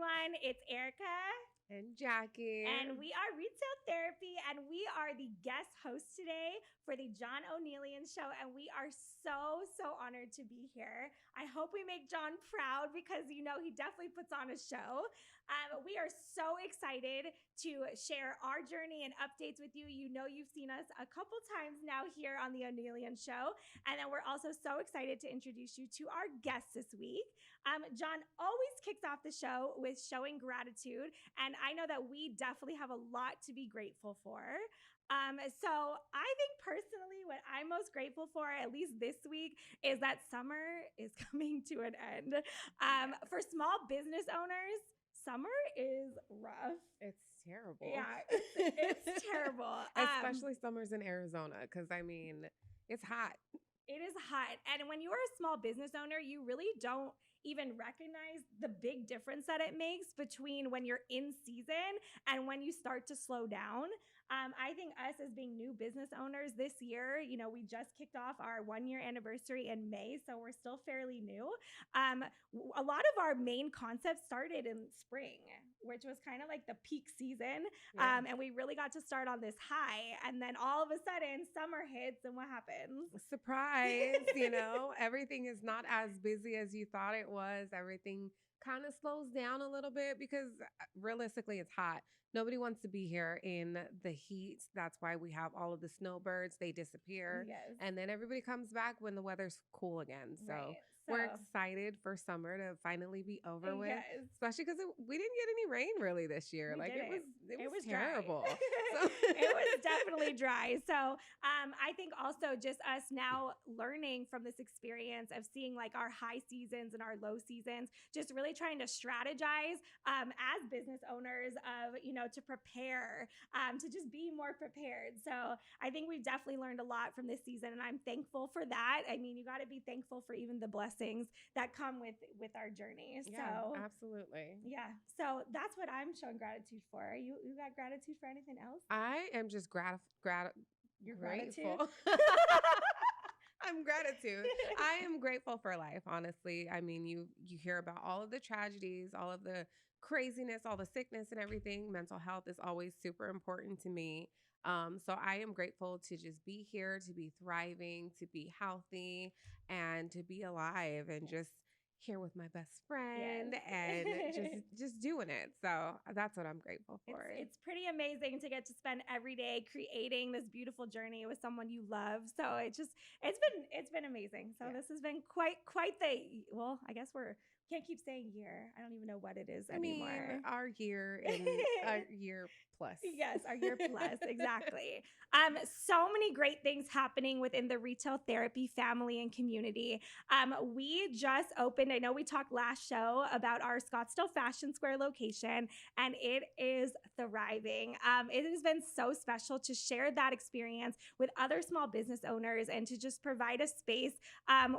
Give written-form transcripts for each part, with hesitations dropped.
everyone. It's Erica. And Jackie. And we are Retail Therapy, and we are the guest hosts today for the John Onealien Show. And we are so honored to be here. I hope we make John proud because, he definitely puts on a show. We are so excited to share our journey and updates with you. You've seen us a couple times now here on the Onealien Show. And then we're also so excited to introduce you to our guest this week. John always kicks off the show with showing gratitude, and I know that we definitely have a lot to be grateful for. So I think personally what I'm most grateful for, at least this week, is that summer is coming to an end. For small business owners, summer is rough. It's terrible. Yeah, it's terrible. Especially summers in Arizona, because, it's hot. It is hot. And when you're a small business owner, you really don't even recognize the big difference that it makes between when you're in season and when you start to slow down. I think us as being new business owners this year, we just kicked off our 1-year anniversary in May, so we're still fairly new. A lot of our main concepts started in spring, which was kind of like the peak season. Yeah. And we really got to start on this high. And then all of a sudden, summer hits, and what happens? Surprise, everything is not as busy as you thought it was. Everything kind of slows down a little bit because realistically it's hot. Nobody wants to be here in the heat. That's why we have all of the snowbirds. They disappear. Yes. And then everybody comes back when the weather's cool again. So Right. we're excited for summer to finally be over with. Yes. Especially because we didn't get any rain really this year. It was terrible. So it was definitely dry. So I think also just us now learning from this experience of seeing like our high seasons and our low seasons, just really trying to strategize as business owners of, to prepare, to just be more prepared. So I think we've definitely learned a lot from this season, and I'm thankful for that. I mean, you got to be thankful for even the blessings that come with our journey. Yeah, So absolutely. yeah. So that's what I'm showing gratitude for. You got gratitude for anything else? I am just Your grateful. gratitude? I'm gratitude. I am grateful for life, honestly. I mean, you hear about all of the tragedies, all of the craziness, all the sickness and everything. Mental health is always super important to me. So I am grateful to just be here, to be thriving, to be healthy, and to be alive, and just here with my best friend, Yes. and just doing it. So that's what I'm grateful for. It's pretty amazing to get to spend every day creating this beautiful journey with someone you love. So it's been amazing. So Yeah. this has been quite well, I guess can't keep saying year. I don't even know what it is anymore. Our year and our year plus. Yes, our year plus, exactly. So many great things happening within the Retail Therapy family and community. We just opened, I know we talked last show about our Scottsdale Fashion Square location, and it is thriving. It has been so special to share that experience with other small business owners and to just provide a space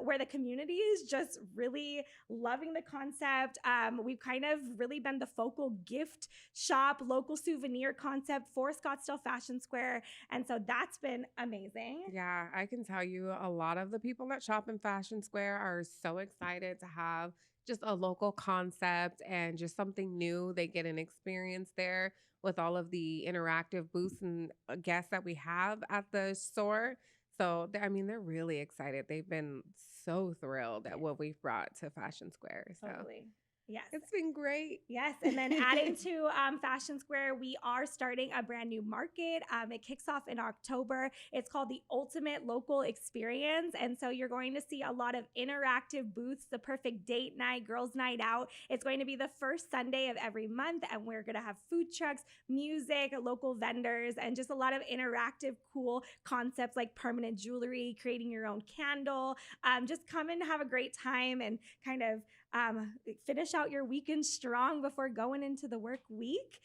where the community is just really loving the concept. We've kind of really been the focal gift shop, local souvenir concept for Scottsdale Fashion Square. And so that's been amazing. Yeah, I can tell you a lot of the people that shop in Fashion Square are so excited to have just a local concept and just something new. They get an experience there with all of the interactive booths and guests that we have at the store. So, they're really excited. They've been so thrilled at what we've brought to Fashion Square. So Totally. Yes. it's been great. Yes. And then adding to Fashion Square, we are starting a brand new market. It kicks off in October. It's called the Ultimate Local Experience. And so you're going to see a lot of interactive booths, the perfect date night, girls' night out. It's going to be the first Sunday of every month. And we're going to have food trucks, music, local vendors, and just a lot of interactive, cool concepts like permanent jewelry, creating your own candle. Just come and have a great time and kind of finish out your weekend strong before going into the work week.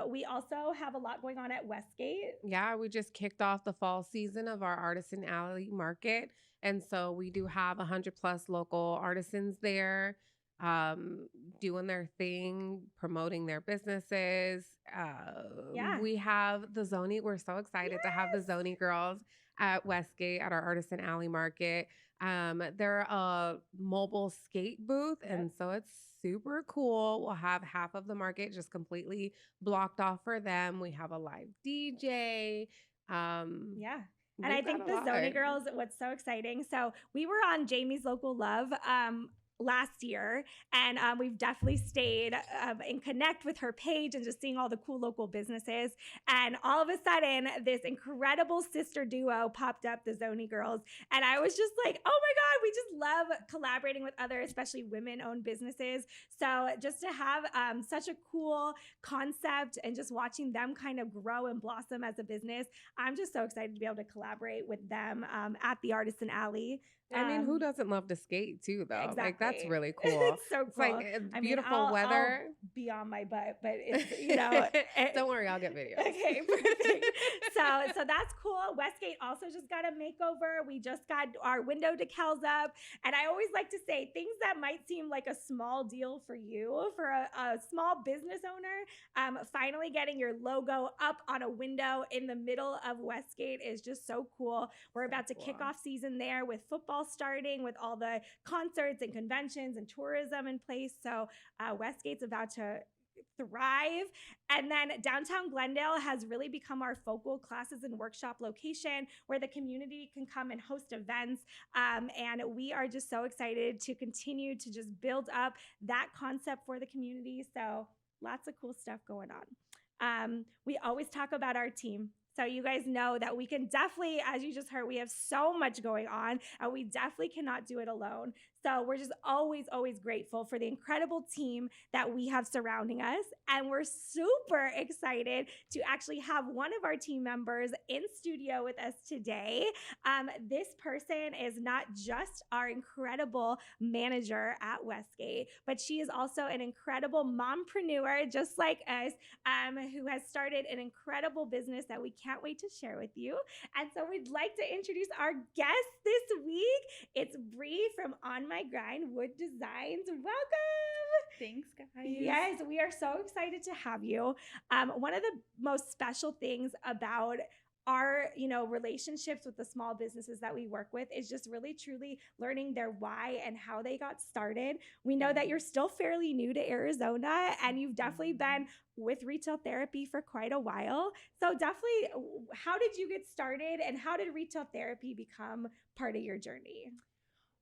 We also have a lot going on at Westgate. Yeah, we just kicked off the fall season of our Artisan Alley Market. And so we do have 100 plus local artisans there. um, doing their thing, promoting their businesses. Yeah. We have the Zoni. We're so excited to have the Yes. Zoni girls at Westgate at our Artisan Alley Market. They're a mobile skate booth, Yep. and so it's super cool. We'll have half of the market just completely blocked off for them. We have a live DJ. Um, Yeah. And I we've got think a the lot. Zoni girls, what's so exciting. So we were on Jamie's Local Love last year, and we've definitely stayed and connect with her page and just seeing all the cool local businesses. And all of a sudden, this incredible sister duo popped up, the Zoni girls. And I was just like, oh my God, we just love collaborating with other, especially women owned businesses. So just to have such a cool concept and just watching them kind of grow and blossom as a business, I'm just so excited to be able to collaborate with them at the Artisan Alley. I mean, who doesn't love to skate too, though? Exactly. Like, that's really cool. It's so It's cool. like I mean, beautiful weather. I'll be on my butt, but it's, you know. Don't worry, I'll get videos. Okay, perfect. So that's cool. Westgate also just got a makeover. We just got our window decals up. And I always like to say things that might seem like a small deal for you, for a small business owner, finally getting your logo up on a window in the middle of Westgate is just so cool. We're about to kick off season there with football starting, with all the concerts and conventions and tourism in place. So Westgate's about to thrive. And then downtown Glendale has really become our focal classes and workshop location where the community can come and host events. And we are just so excited to continue to just build up that concept for the community. So lots of cool stuff going on. We always talk about our team. So you guys know that we can definitely, as you just heard, we have so much going on and we definitely cannot do it alone. So we're just always, always grateful for the incredible team that we have surrounding us. And we're super excited to actually have one of our team members in studio with us today. This person is not just our incredible manager at Westgate, but she is also an incredible mompreneur, just like us, who has started an incredible business that we can't wait to share with you. And so we'd like to introduce our guest this week. It's Bree from On My Grind Wood Designs. Welcome. Thanks, guys. Yes, we are so excited to have you. One of the most special things about our relationships with the small businesses that we work with is just really truly learning their why and how they got started. We know that you're still fairly new to Arizona and you've definitely been with retail therapy for quite a while. So definitely, how did you get started and how did retail therapy become part of your journey?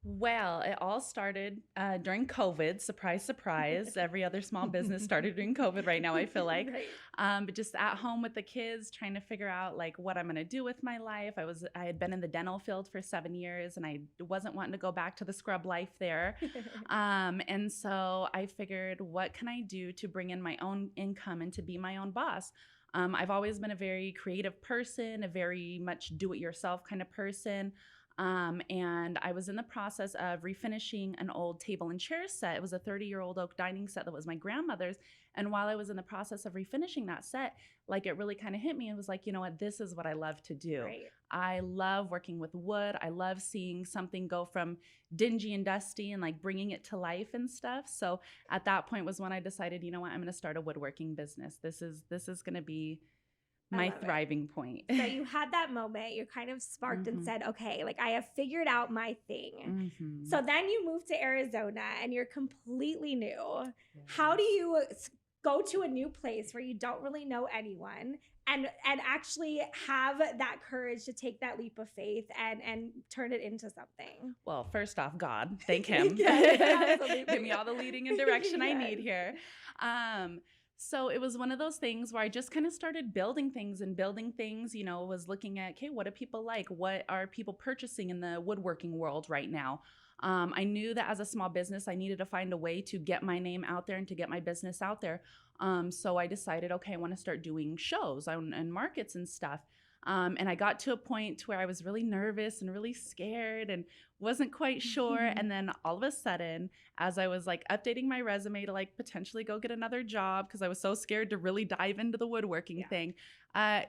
Well, it all started during COVID. Surprise, surprise. Every other small business started during COVID right now, I feel like. Right. But just at home with the kids, trying to figure out like what I'm going to do with my life. I had been in the dental field for 7 years and I wasn't wanting to go back to the scrub life there. And so I figured, what can I do to bring in my own income and to be my own boss? I've always been a very creative person, a very much do-it-yourself kind of person. And I was in the process of refinishing an old table and chair set. It was a 30-year-old oak dining set that was my grandmother's. And while I was in the process of refinishing that set, like it really kind of hit me and was like, you know what, this is what I love to do. Right. I love working with wood. I love seeing something go from dingy and dusty and like bringing it to life and stuff. So at that point was when I decided, you know what, I'm going to start a woodworking business. This is going to be my thriving point. So you had that moment, you kind of sparked and said, okay, like I have figured out my thing. So then you moved to Arizona and you're completely new. How do you go to a new place where you don't really know anyone and actually have that courage to take that leap of faith and turn it into something? Well, first off, God, thank him. Yes, Give me all the leading and direction I need here. So it was one of those things where I just kind of started building things, was looking at, okay, what do people like? What are people purchasing in the woodworking world right now? I knew that as a small business, I needed to find a way to get my name out there and to get my business out there. So I decided, okay, I want to start doing shows and markets and stuff. And I got to a point where I was really nervous and really scared and wasn't quite sure. And then all of a sudden, as I was like updating my resume to like potentially go get another job because I was so scared to really dive into the woodworking thing,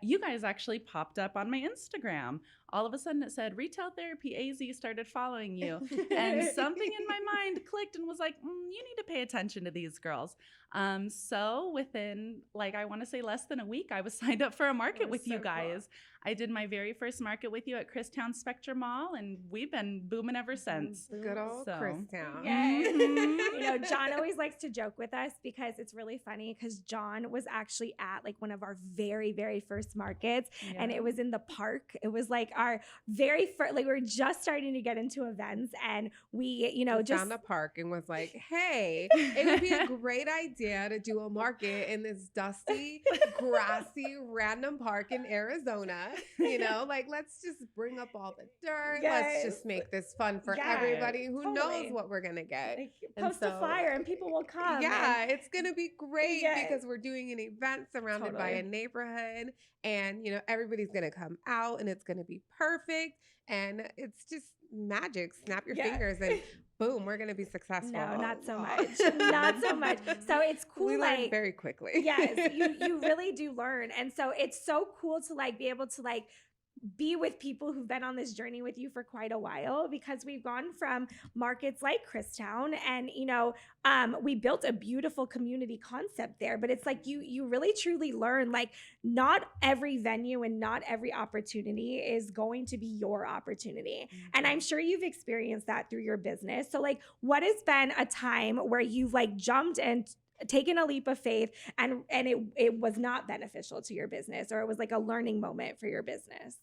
you guys actually popped up on my Instagram. All of a sudden it said Retail Therapy AZ started following you. And something in my mind clicked and was like, you need to pay attention to these girls. So within, like, I want to say less than a week, I was signed up for a market with you guys. Cool. I did my very first market with you at Christown Spectrum Mall, and we've been booming ever since. Good old Christown. Yes. You know, John always likes to joke with us because it's really funny because John was actually at like one of our very, very first markets, and it was in the park. It was like our very first, like we were just starting to get into events, and we, you know, just found a park and was like, hey, it would be a great idea to do a market in this dusty, grassy, random park in Arizona. You know, like, let's just bring up all the dirt. Yes. Let's just make this fun for everybody who knows what we're going to get. Like, post a flyer and people will come. Yeah, it's going to be great because we're doing an event surrounded by a neighborhood, and, you know, everybody's going to come out and it's going to be perfect. And it's just magic. Snap your fingers and boom, we're going to be successful. No, not so much. Not so much. So it's cool. We learn very quickly. Yes, you really do learn. And so it's so cool to like be able to like be with people who've been on this journey with you for quite a while, because we've gone from markets like Christown and, you know, we built a beautiful community concept there, but it's like you really truly learn like not every venue and not every opportunity is going to be your opportunity. Mm-hmm. And I'm sure you've experienced that through your business. So like, what has been a time where you've like jumped and taken a leap of faith and it was not beneficial to your business, or it was like a learning moment for your business?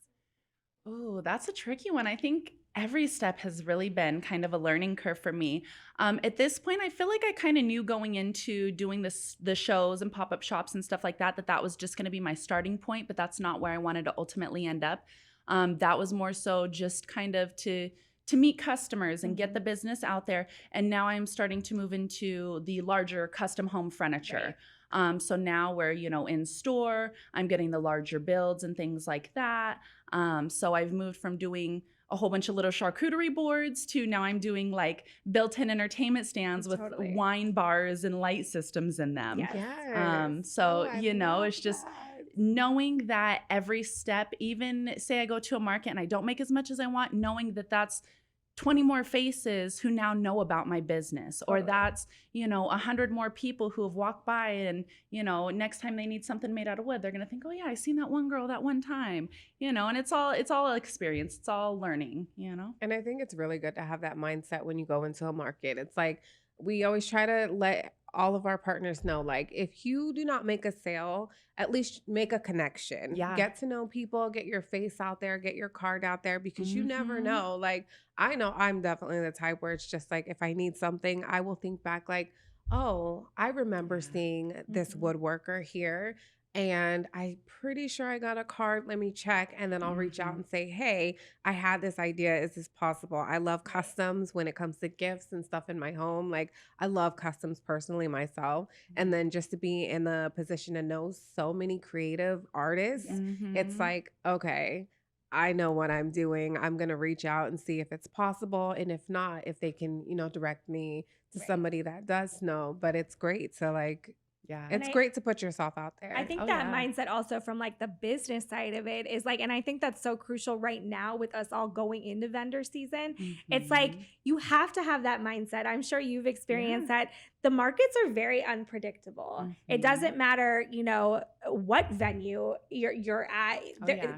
Oh, that's a tricky one. I think every step has really been kind of a learning curve for me. At this point, I feel like I kind of knew going into doing the shows and pop-up shops and stuff like that, that was just going to be my starting point, but that's not where I wanted to ultimately end up. That was more so just kind of to meet customers and get the business out there. And now I'm starting to move into the larger custom home furniture. Right. So now we're, you know, in store, I'm getting the larger builds and things like that. So I've moved from doing a whole bunch of little charcuterie boards to now I'm doing like built-in entertainment stands with wine bars and light systems in them. Yes. So, you know, it's just knowing that every step, even say I go to a market and I don't make as much as I want, knowing that that's 20 more faces who now know about my business, or that's, you know, 100 more people who have walked by and, you know, next time they need something made out of wood, they're going to think, oh yeah, I seen that one girl that one time, you know, and it's all experience. It's all learning, you know? And I think it's really good to have that mindset when you go into a market. It's like, we always try to let all of our partners know, like, if you do not make a sale, at least make a connection. Get to know people, get your face out there, get your card out there, because you never know. Like, I know I'm definitely the type where it's just like, if I need something, I will think back like, oh, I remember seeing this woodworker here, and I'm pretty sure I got a card. Let me check. And then I'll reach out and say, hey, I had this idea. Is this possible? I love customs when it comes to gifts and stuff in my home. Like, I love customs personally myself. And then just to be in the position to know so many creative artists, it's like, okay, I know what I'm doing. I'm going to reach out and see if it's possible. And if not, if they can, you know, direct me to somebody that does know. But it's great to like, it's great to put yourself out there. I think that mindset also from like the business side of it is like, and I think that's so crucial right now with us all going into vendor season. It's like, you have to have that mindset. I'm sure you've experienced that the markets are very unpredictable. It doesn't matter, you know, what venue you're at.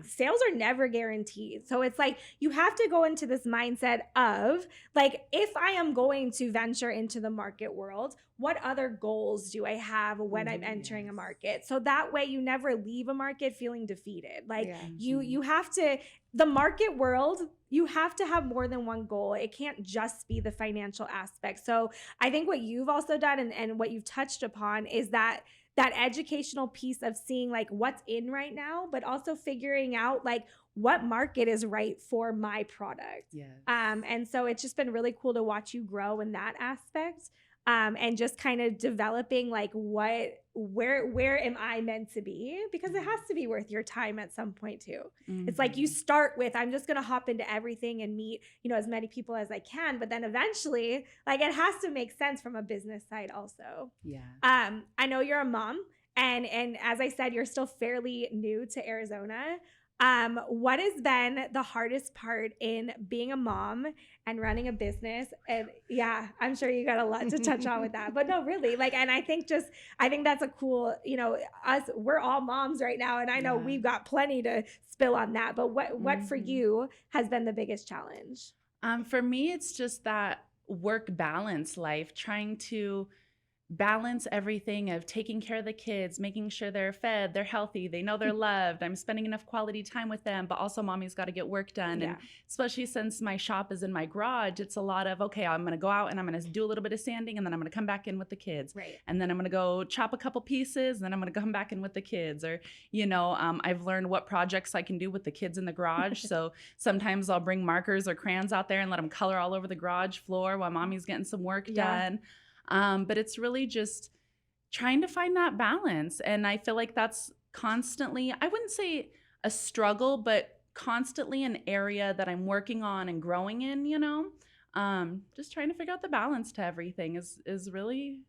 Sales are never guaranteed. So it's like, you have to go into this mindset of like, if I am going to venture into the market world, what other goals do I have when I'm entering a market? So that way you never leave a market feeling defeated. Like you have to, the market world, you have to have more than one goal. It can't just be the financial aspect. So I think what you've also done and what you've touched upon is that educational piece of seeing like what's in right now, but also figuring out like what market is right for my product. And so it's just been really cool to watch you grow in that aspect. And just kind of developing like what where am I meant to be? Because it has to be worth your time at some point too. Mm-hmm. It's like you start with, I'm just going to hop into everything and meet, as many people as I can. But then eventually, like, it has to make sense from a business side also. Yeah. I know you're a mom, and as I said, you're still fairly new to Arizona. What has been the hardest part in being a mom and running a business? And yeah, I'm sure you got a lot to touch on with that, but no, really, like, and I think that's a cool, we're all moms right now, and I know we've got plenty to spill on that, but what for you has been the biggest challenge? For me, it's just that work balance life, trying to balance everything of taking care of the kids, making sure they're fed, they're healthy, they know they're loved, I'm spending enough quality time with them, but also mommy's got to get work done. And especially since my shop is in my garage, it's a lot of, okay, I'm going to go out and I'm going to do a little bit of sanding, and then I'm going to come back in with the kids. Right. And then I'm going to go chop a couple pieces, and then I'm going to come back in with the kids. Or, I've learned what projects I can do with the kids in the garage. So sometimes I'll bring markers or crayons out there and let them color all over the garage floor while mommy's getting some work done. But it's really just trying to find that balance. And I feel like that's constantly, I wouldn't say a struggle, but constantly an area that I'm working on and growing in, just trying to figure out the balance to everything is really,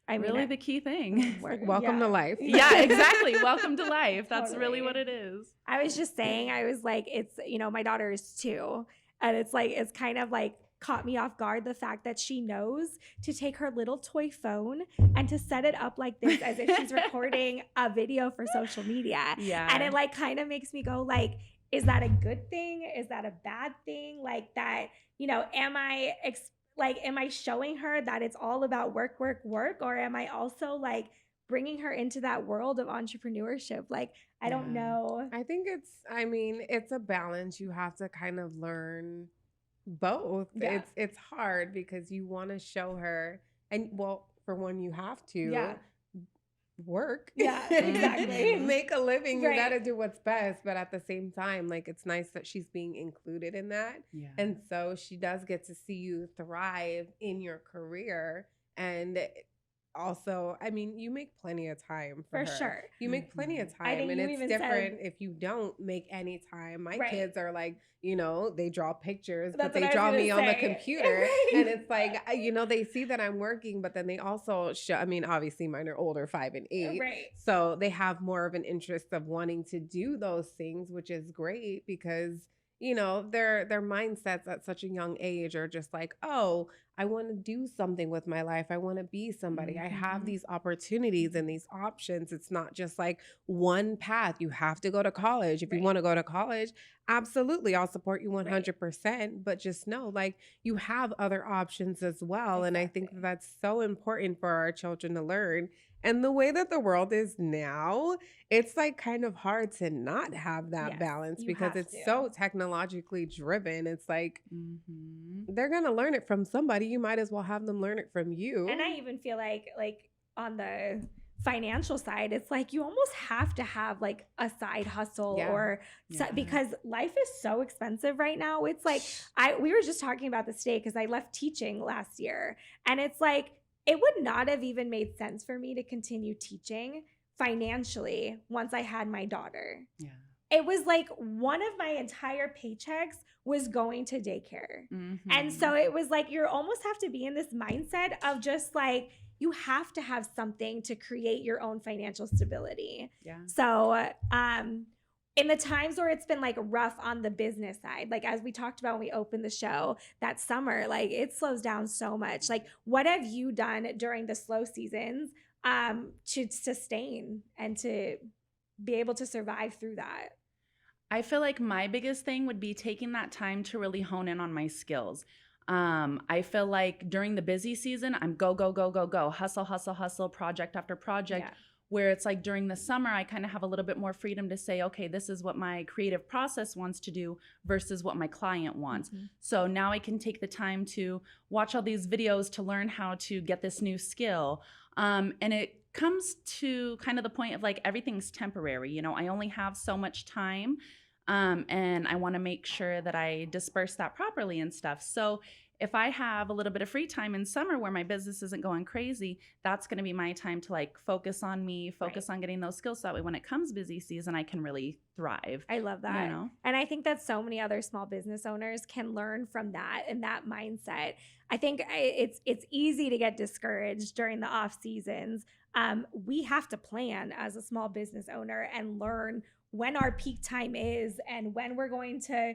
really the key thing. Welcome to life. Yeah, exactly. Welcome to life. That's really what it is. I was just saying, I was like, it's, my daughter is 2, and it's like, it's kind of like, caught me off guard, the fact that she knows to take her little toy phone and to set it up like this as if she's recording a video for social media. Yeah. And it like kind of makes me go like, is that a good thing? Is that a bad thing? Like that, am I showing her that it's all about work, or am I also like bringing her into that world of entrepreneurship? Like, I don't know. I think it's a balance. You have to kind of learn both. It's hard because you want to show her, and well, for one, you have to work, exactly, make a living. You got to do what's best, but at the same time, like, it's nice that she's being included in that, and so she does get to see you thrive in your career. And also, you make plenty of time for her. Sure. You make plenty of time, and it's different if you don't make any time. My kids are like, they draw pictures, but they draw me on the computer. And it's like, they see that I'm working, but then they also show, obviously mine are older, 5 and 8. Right. So they have more of an interest of wanting to do those things, which is great because, their mindsets at such a young age are just like, oh, I want to do something with my life. I want to be somebody. I have these opportunities and these options. It's not just like one path. You have to go to college. If you want to go to college, absolutely, I'll support you 100%. But just know, like, you have other options as well. And I think that's so important for our children to learn. And the way that the world is now, it's like kind of hard to not have that balance because it's so technologically driven. It's like they're going to learn it from somebody. You might as well have them learn it from you. And I even feel like on the financial side, it's like you almost have to have like a side hustle because life is so expensive right now. It's like we were just talking about this today because I left teaching last year, and it's like it would not have even made sense for me to continue teaching financially once I had my daughter. Yeah. It was like one of my entire paychecks was going to daycare. And so it was like you almost have to be in this mindset of just like you have to have something to create your own financial stability. Yeah. So in the times where it's been like rough on the business side, like as we talked about when we opened the show that summer, like it slows down so much. Like what have you done during the slow seasons to sustain and to be able to survive through that? I feel like my biggest thing would be taking that time to really hone in on my skills. I feel like during the busy season, I'm go, hustle, hustle, hustle, project after project. Yeah. Where it's like during the summer, I kind of have a little bit more freedom to say, okay, this is what my creative process wants to do versus what my client wants. So now I can take the time to watch all these videos to learn how to get this new skill. And it comes to kind of the point of like, everything's temporary. I only have so much time. And I want to make sure that I disperse that properly and stuff. So if I have a little bit of free time in summer where my business isn't going crazy, that's going to be my time to like focus on me, focus on getting those skills. So that way, when it comes busy season, I can really thrive. I love that. You know? And I think that so many other small business owners can learn from that and that mindset. I think it's easy to get discouraged during the off seasons. We have to plan as a small business owner and learn when our peak time is and when we're going to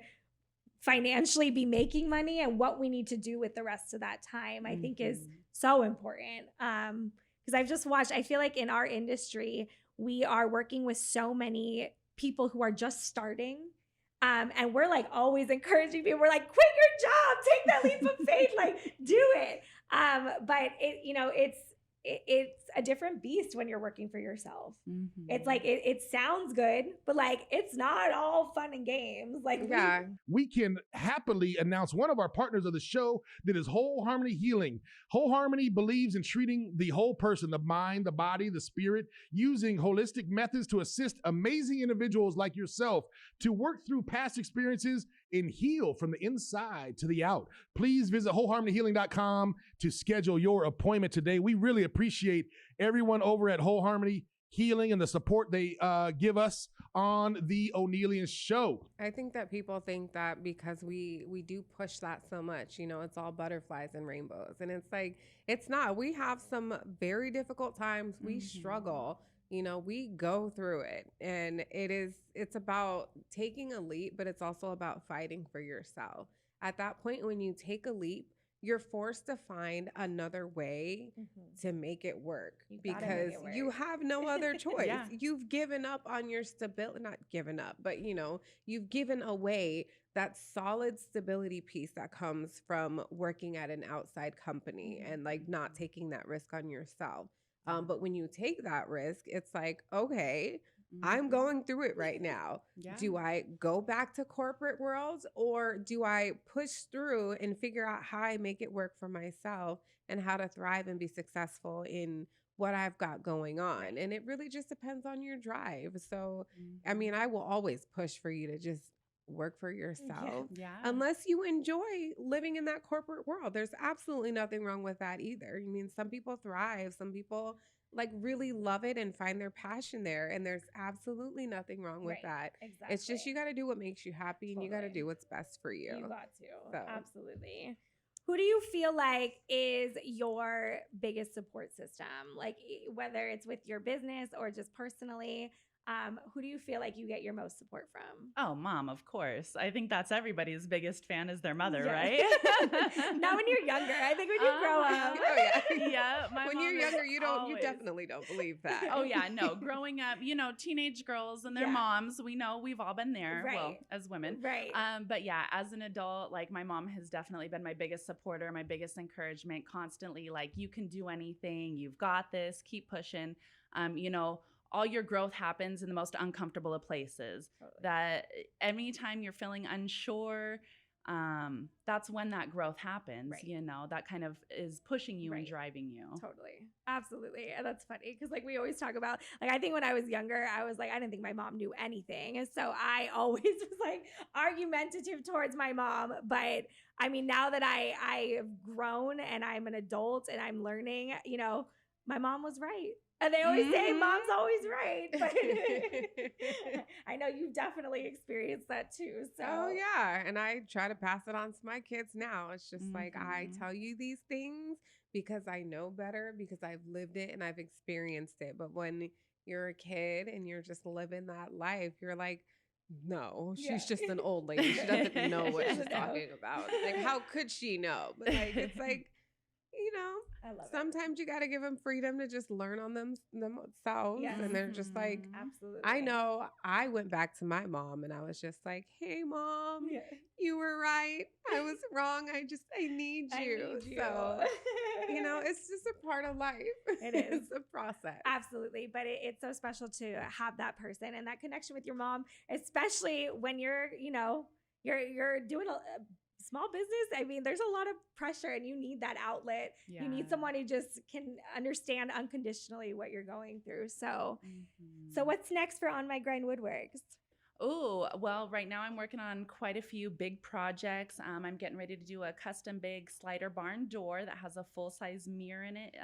financially be making money and what we need to do with the rest of that time. I think is so important. Because I've just watched, I feel like in our industry, we are working with so many people who are just starting. And we're like always encouraging people. We're like, quit your job, take that leap of faith, like do it. But it's a different beast when you're working for yourself. It's like, it sounds good, but like, it's not all fun and games. Like, we can happily announce one of our partners of the show that is Whole Harmony Healing. Whole Harmony believes in treating the whole person, the mind, the body, the spirit, using holistic methods to assist amazing individuals like yourself to work through past experiences and heal from the inside to the out. Please visit wholeharmonyhealing.com to schedule your appointment today. We really appreciate everyone over at Whole Harmony Healing and the support they give us on the Onealien show. I think that people think that because we do push that so much, you know, it's all butterflies and rainbows. And it's like, it's not. We have some very difficult times. We struggle. You know, we go through it, and it's about taking a leap, but it's also about fighting for yourself. At that point, when you take a leap, you're forced to find another way to make it work because you have no other choice. You've given up on your stability, not given up, but you know, you've given away that solid stability piece that comes from working at an outside company and like not taking that risk on yourself. But when you take that risk, it's like, okay, I'm going through it right now. Do I go back to corporate world, or do I push through and figure out how I make it work for myself and how to thrive and be successful in what I've got going on? And it really just depends on your drive. So, I mean, I will always push for you to just work for yourself unless you enjoy living in that corporate world. There's absolutely nothing wrong with that either. I mean, some people thrive, some people like really love it and find their passion there, and there's absolutely nothing wrong with that. It's just you got to do what makes you happy and you got to do what's best for you. You got to. Absolutely. Who do you feel like is your biggest support system? Like whether it's with your business or just personally, who do you feel like you get your most support from? Oh, mom, of course. I think that's everybody's biggest fan is their mother, right? Not when you're younger. I think when you grow up. When you're younger, you definitely don't believe that. Oh yeah, no. Growing up, you know, teenage girls and their moms, we know we've all been there. Well, as women. Right. But yeah, as an adult, like my mom has definitely been my biggest supporter, my biggest encouragement, constantly like, you can do anything, you've got this, keep pushing. You know, all your growth happens in the most uncomfortable of places. That anytime you're feeling unsure, that's when that growth happens. You know, that kind of is pushing you and driving you. Totally. Absolutely. And that's funny because like we always talk about, like, I think when I was younger, I was like, I didn't think my mom knew anything. And so I always was like argumentative towards my mom. But I mean, now that I have grown and I'm an adult and I'm learning, you know, my mom was right. And they always say mom's always right. But I know you've definitely experienced that too. So and I try to pass it on to my kids now. It's just like, I tell you these things because I know better, because I've lived it and I've experienced it. But when you're a kid and you're just living that life, you're like, no, she's just an old lady. She doesn't know what she's talking about. Like, how could she know? But like, it's like, you know, sometimes you got to give them freedom to just learn on themselves. And they're just like, absolutely. I know I went back to my mom and I was just like, hey, mom, you were right. I was wrong. I need you. So, you know, it's just a part of life. It is. It's a process. Absolutely. But it's so special to have that person and that connection with your mom, especially when you're, you know, you're doing a small business. I mean, there's a lot of pressure and you need that outlet. You need someone who just can understand unconditionally what you're going through. So, so what's next for On My Grind Woodworks? Oh, well, right now I'm working on quite a few big projects. I'm getting ready to do a custom big slider barn door that has a full-size mirror in it.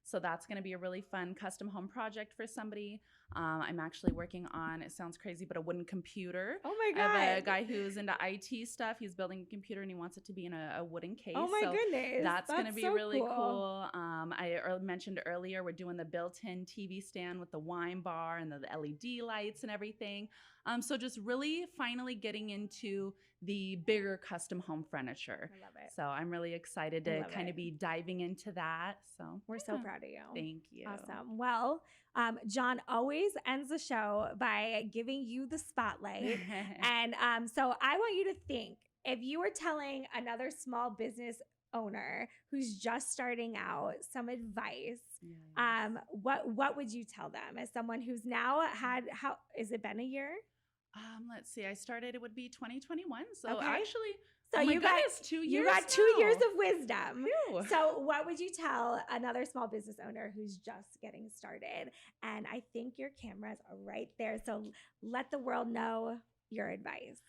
So that's going to be a really fun custom home project for somebody. I'm actually working on, it sounds crazy, but a wooden computer. Oh my I have a God. guy who's into IT stuff. He's building a computer and he wants it to be in a wooden case. Oh my So goodness. that's going to be so really cool. I mentioned earlier, we're doing the built-in TV stand with the wine bar and the LED lights and everything. So just really finally getting into the bigger custom home furniture. I love it. So I'm really excited I to love kind it. of be diving into that. So We're so proud of you. Thank you. Awesome. Well, John always ends the show by giving you the spotlight. And so I want you to think, if you were telling another small business owner who's just starting out some advice, what would you tell them as someone who's now had, how is it been a year? Let's see. I started, it would be 2021. So Okay. actually, So oh my you got goodness, 2 years. You got 2 years of wisdom. Phew. So what would you tell another small business owner who's just getting started? And I think your cameras are right there. So let the world know your advice.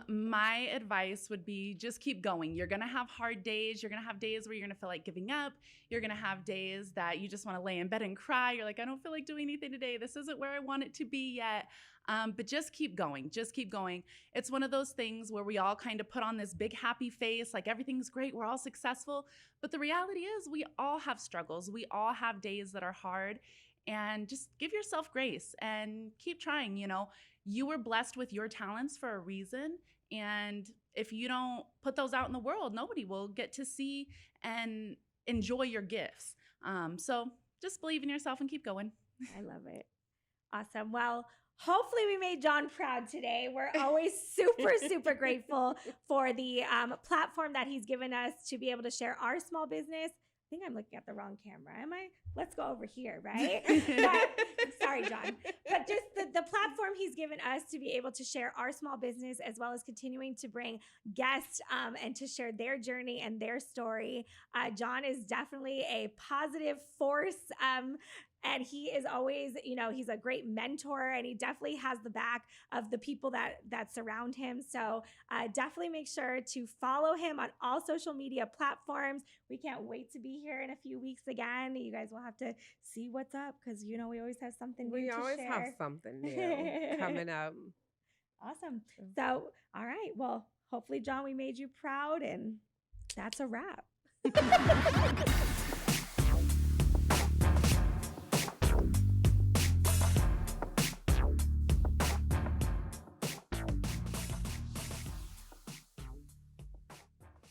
My advice would be just keep going. You're going to have hard days. You're going to have days where you're going to feel like giving up. You're going to have days that you just want to lay in bed and cry. You're like, I don't feel like doing anything today. This isn't where I want it to be yet. But just keep going. Just keep going. It's one of those things where we all kind of put on this big happy face, like everything's great. We're all successful. But the reality is we all have struggles. We all have days that are hard. And just give yourself grace and keep trying. You know, you were blessed with your talents for a reason. And if you don't put those out in the world, nobody will get to see and enjoy your gifts. So just believe in yourself and keep going. I love it. Awesome. Well, hopefully we made John proud today. We're always super, super grateful for the platform that he's given us to be able to share our small business. I think I'm looking at the wrong camera. Am I? Let's go over here, right? Sorry, John. But just the platform he's given us to be able to share our small business, as well as continuing to bring guests and to share their journey and their story. John is definitely a positive force. And he is always, you know, he's a great mentor, and he definitely has the back of the people that surround him. So definitely make sure to follow him on all social media platforms. We can't wait to be here in a few weeks again. You guys will have to see what's up, because, you know, we always have something new to share. We always have something new coming up. Awesome. So, all right. Well, hopefully, John, we made you proud, and that's a wrap.